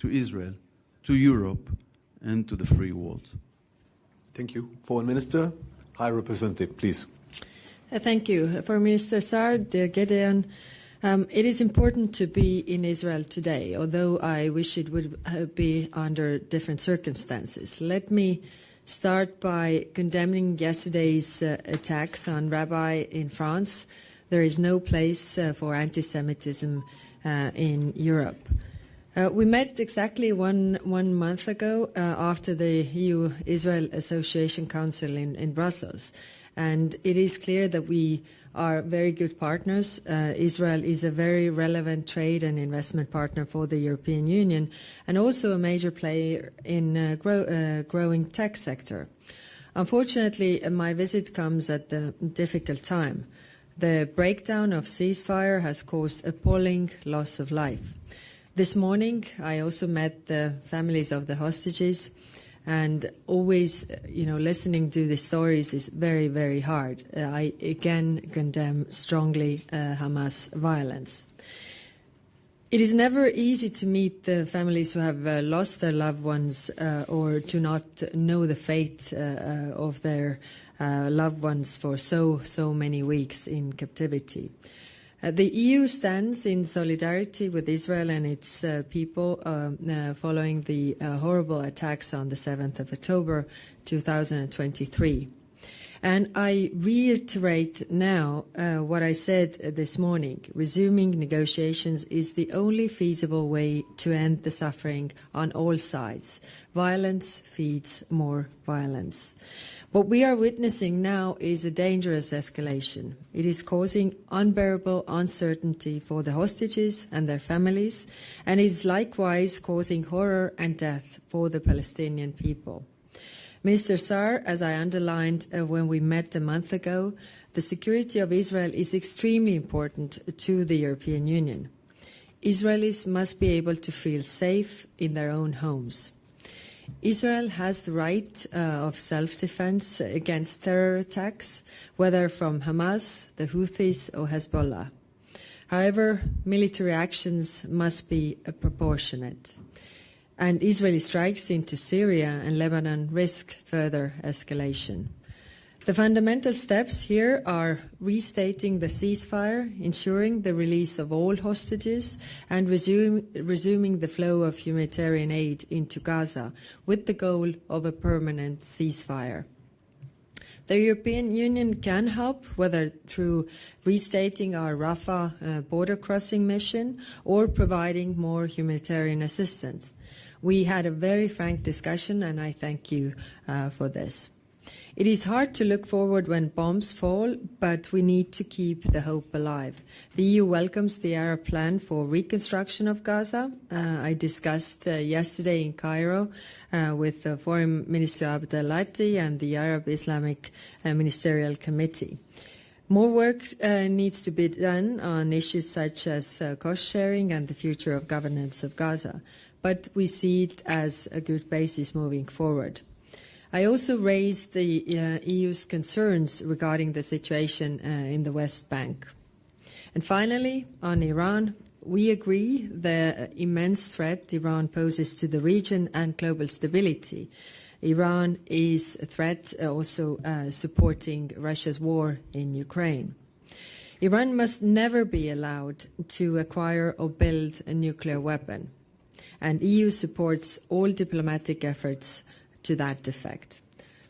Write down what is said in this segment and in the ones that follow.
to Israel, to Europe, and to the free world. Thank you. Foreign Minister, High Representative, please. Thank you. Foreign Minister Sa'ar, dear Gideon, it is important to be in Israel today, although I wish it would be under different circumstances. Let me start by condemning yesterday's attacks on rabbi in France. There is no place for anti-Semitism in Europe. We met exactly one month ago after the EU-Israel Association Council in Brussels, and it is clear that we are very good partners. Israel is a very relevant trade and investment partner for the European Union and also a major player in growing tech sector. Unfortunately, my visit comes at a difficult time. The breakdown of ceasefire has caused appalling loss of life. This morning, I also met the families of the hostages, and always, listening to the stories is very, very hard. I again condemn strongly Hamas violence. It is never easy to meet the families who have lost their loved ones or to not know the fate of their loved ones for so many weeks in captivity. The EU stands in solidarity with Israel and its people following the horrible attacks on the 7th of October 2023. And I reiterate now what I said this morning. Resuming negotiations is the only feasible way to end the suffering on all sides. Violence feeds more violence. What we are witnessing now is a dangerous escalation. It is causing unbearable uncertainty for the hostages and their families, and it is likewise causing horror and death for the Palestinian people. Minister Sa'ar, as I underlined when we met a month ago, the security of Israel is extremely important to the European Union. Israelis must be able to feel safe in their own homes. Israel has the right of self-defense against terror attacks, whether from Hamas, the Houthis, or Hezbollah. However, military actions must be proportionate, and Israeli strikes into Syria and Lebanon risk further escalation. The fundamental steps here are restating the ceasefire, ensuring the release of all hostages, and resuming the flow of humanitarian aid into Gaza with the goal of a permanent ceasefire. The European Union can help, whether through restating our Rafah border crossing mission or providing more humanitarian assistance. We had a very frank discussion, and I thank you for this. It is hard to look forward when bombs fall, but we need to keep the hope alive. The EU welcomes the Arab plan for reconstruction of Gaza. I discussed yesterday in Cairo with Foreign Minister Abdel Lati and the Arab Islamic Ministerial Committee. More work needs to be done on issues such as cost sharing and the future of governance of Gaza, but we see it as a good basis moving forward. I also raised the EU's concerns regarding the situation in the West Bank. And finally, on Iran, we agree the immense threat Iran poses to the region and global stability. Iran is a threat also supporting Russia's war in Ukraine. Iran must never be allowed to acquire or build a nuclear weapon, and EU supports all diplomatic efforts to that effect.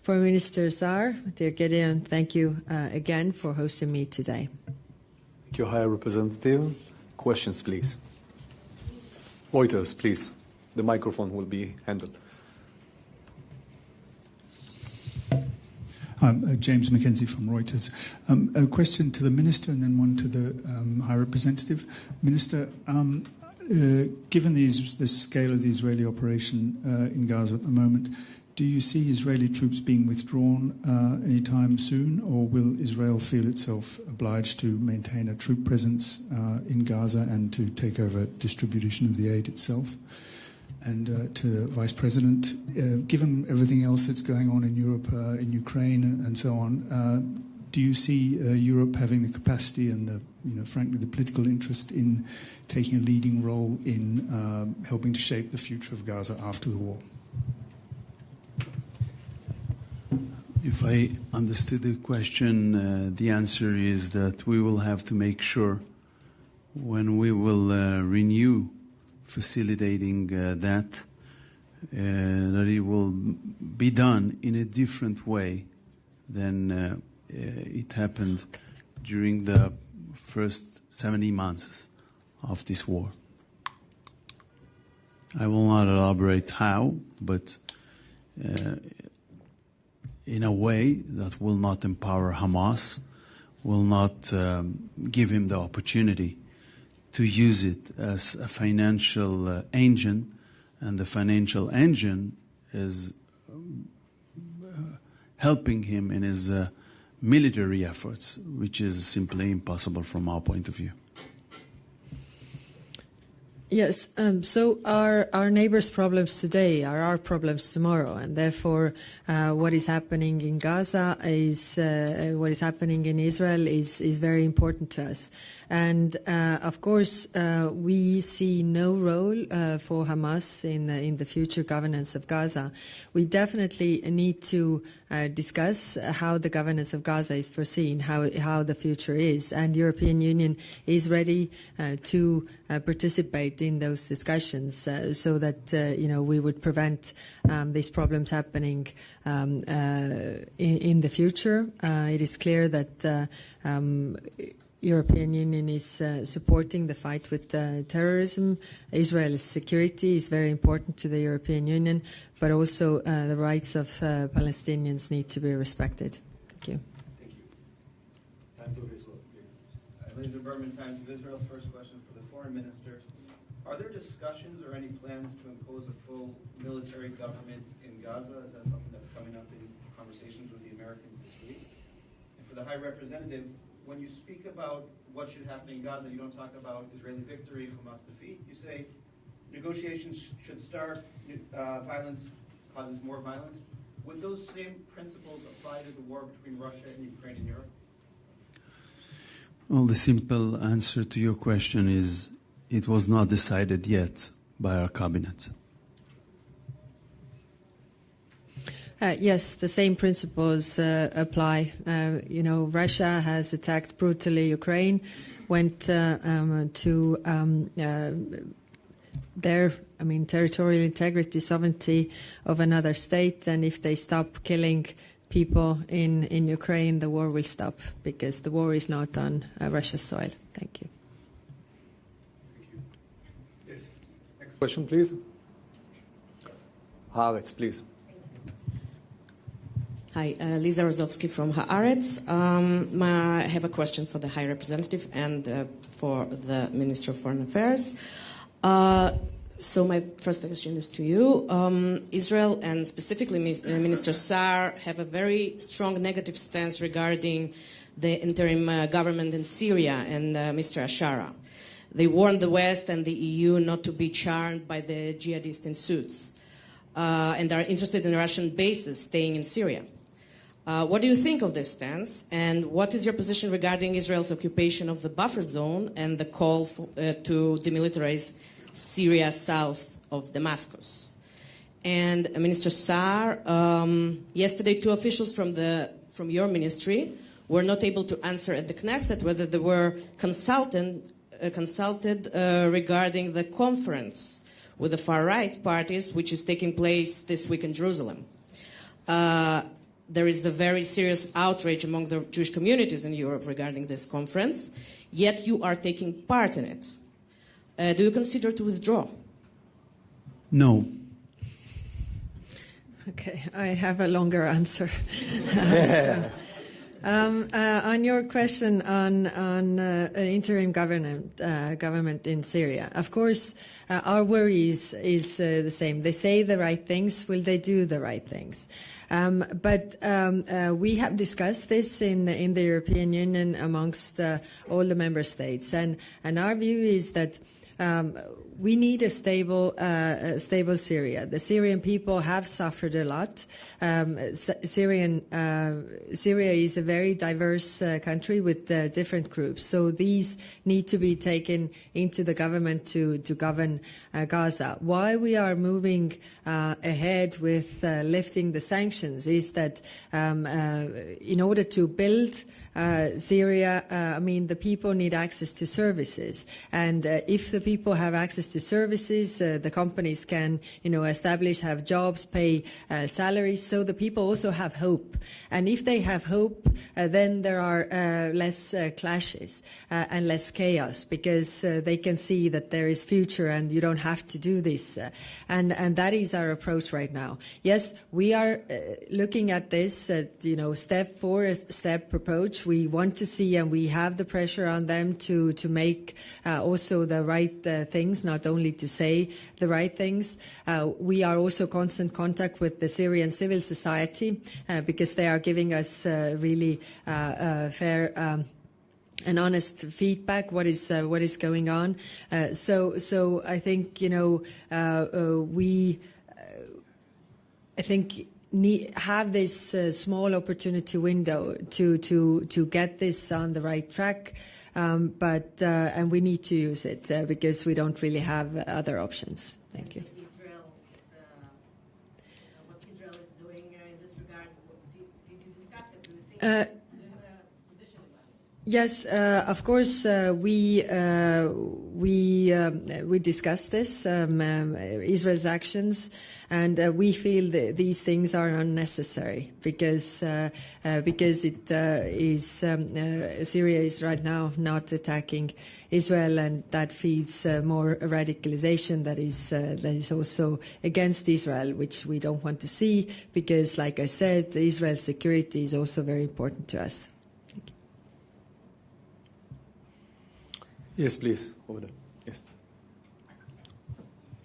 Foreign Minister Sa'ar, dear Gideon, thank you again for hosting me today. Thank you, High Representative. Questions, please. Reuters, please. The microphone will be handled. I'm James Mackenzie from Reuters. A question to the Minister and then one to the High Representative. Minister, given the scale of the Israeli operation in Gaza at the moment, do you see Israeli troops being withdrawn anytime soon, or will Israel feel itself obliged to maintain a troop presence in Gaza and to take over distribution of the aid itself? And to the Vice President, given everything else that's going on in Europe, in Ukraine and so on, do you see Europe having the capacity and frankly, the political interest in taking a leading role in helping to shape the future of Gaza after the war? If I understood the question, the answer is that we will have to make sure when we will renew facilitating that it will be done in a different way than it happened during the first 70 months of this war. I will not elaborate how, but in a way that will not empower Hamas, will not give him the opportunity to use it as a financial engine, and the financial engine is helping him in his military efforts, which is simply impossible from our point of view. Yes, so our neighbors' problems today are our problems tomorrow, and therefore what is happening in Gaza is what is happening in Israel is very important to us. And of course, we see no role for Hamas in the future governance of Gaza. We definitely need to discuss how the governance of Gaza is foreseen, how the future is, and European Union is ready to participate in those discussions so that we would prevent these problems happening in the future. It is clear that European Union is supporting the fight with terrorism. Israel's security is very important to the European Union, but also the rights of Palestinians need to be respected. Thank you. Thank you. Times of Israel, please. Laser Berman, Times of Israel. First question for the Foreign Minister. Are there discussions or any plans to impose a full military government in Gaza? Is that something that's coming up in conversations with the Americans this week? And for the High Representative, when you speak about what should happen in Gaza, you don't talk about Israeli victory, Hamas defeat. You say negotiations should start, violence causes more violence. Would those same principles apply to the war between Russia and Ukraine and Europe? Well, the simple answer to your question is it was not decided yet by our cabinet. Yes, the same principles apply. Russia has attacked brutally Ukraine, went to their territorial integrity, sovereignty of another state, and if they stop killing people in Ukraine, the war will stop, because the war is not on Russia's soil. Thank you. Thank you. Yes. Next question, please. Haaretz, please. Hi, Lisa Rozovsky from Haaretz. I have a question for the High Representative and for the Minister of Foreign Affairs. So my first question is to you. Israel and specifically Minister Sa'ar have a very strong negative stance regarding the interim government in Syria and Mr. Ashara. They warned the West and the EU not to be charmed by the jihadists in suits and are interested in Russian bases staying in Syria. What do you think of this stance, and what is your position regarding Israel's occupation of the buffer zone and the call to demilitarize Syria south of Damascus? And Minister Sa'ar, yesterday 2 officials from your ministry were not able to answer at the Knesset whether they were consulted regarding the conference with the far-right parties, which is taking place this week in Jerusalem. There is a very serious outrage among the Jewish communities in Europe regarding this conference, yet you are taking part in it. Do you consider to withdraw? No. Okay, I have a longer answer. On your question on interim government in Syria, of course, our worry is the same. They say the right things. Will they do the right things? But we have discussed this in the European Union amongst all the member states, and our view is that we need a stable Syria. The Syrian people have suffered a lot. Syria is a very diverse country with different groups. So these need to be taken into the government to govern Gaza. Why we are moving ahead with lifting the sanctions is that in order to build Syria, the people need access to services. And if the people have access to services, the companies can, establish, have jobs, pay salaries. So the people also have hope. And if they have hope, then there are less clashes and less chaos, because they can see that there is future and you don't have to do this. And that is our approach right now. Yes, we are looking at this, step for step approach. We want to see, and we have the pressure on them to make also the right things, not only to say the right things. We are also constant contact with the Syrian civil society because they are giving us really fair and honest feedback. What is going on? So I think have this small opportunity window to get this on the right track, but we need to use it because we don't really have other options. Thank you. Israel, what Israel is doing in this regard, did you discuss it? Do you think do you have a position about it? Yes, of course, we discussed this, Israel's actions, and we feel that these things are unnecessary because Syria is right now not attacking Israel, and that feeds more radicalization that is also against Israel, which we don't want to see because, like I said, Israel's security is also very important to us. Yes, please. Over there. Yes.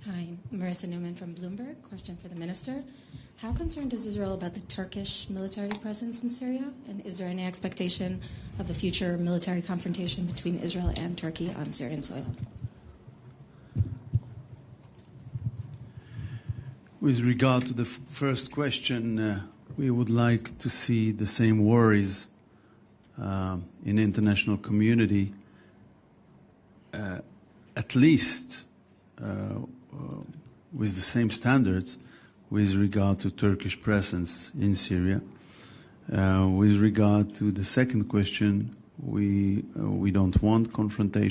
Hi, Marissa Newman from Bloomberg. Question for the Minister. How concerned is Israel about the Turkish military presence in Syria? And is there any expectation of a future military confrontation between Israel and Turkey on Syrian soil? With regard to the first question, we would like to see the same worries in the international community, at least with the same standards with regard to Turkish presence in Syria. With regard to the second question, we don't want confrontation.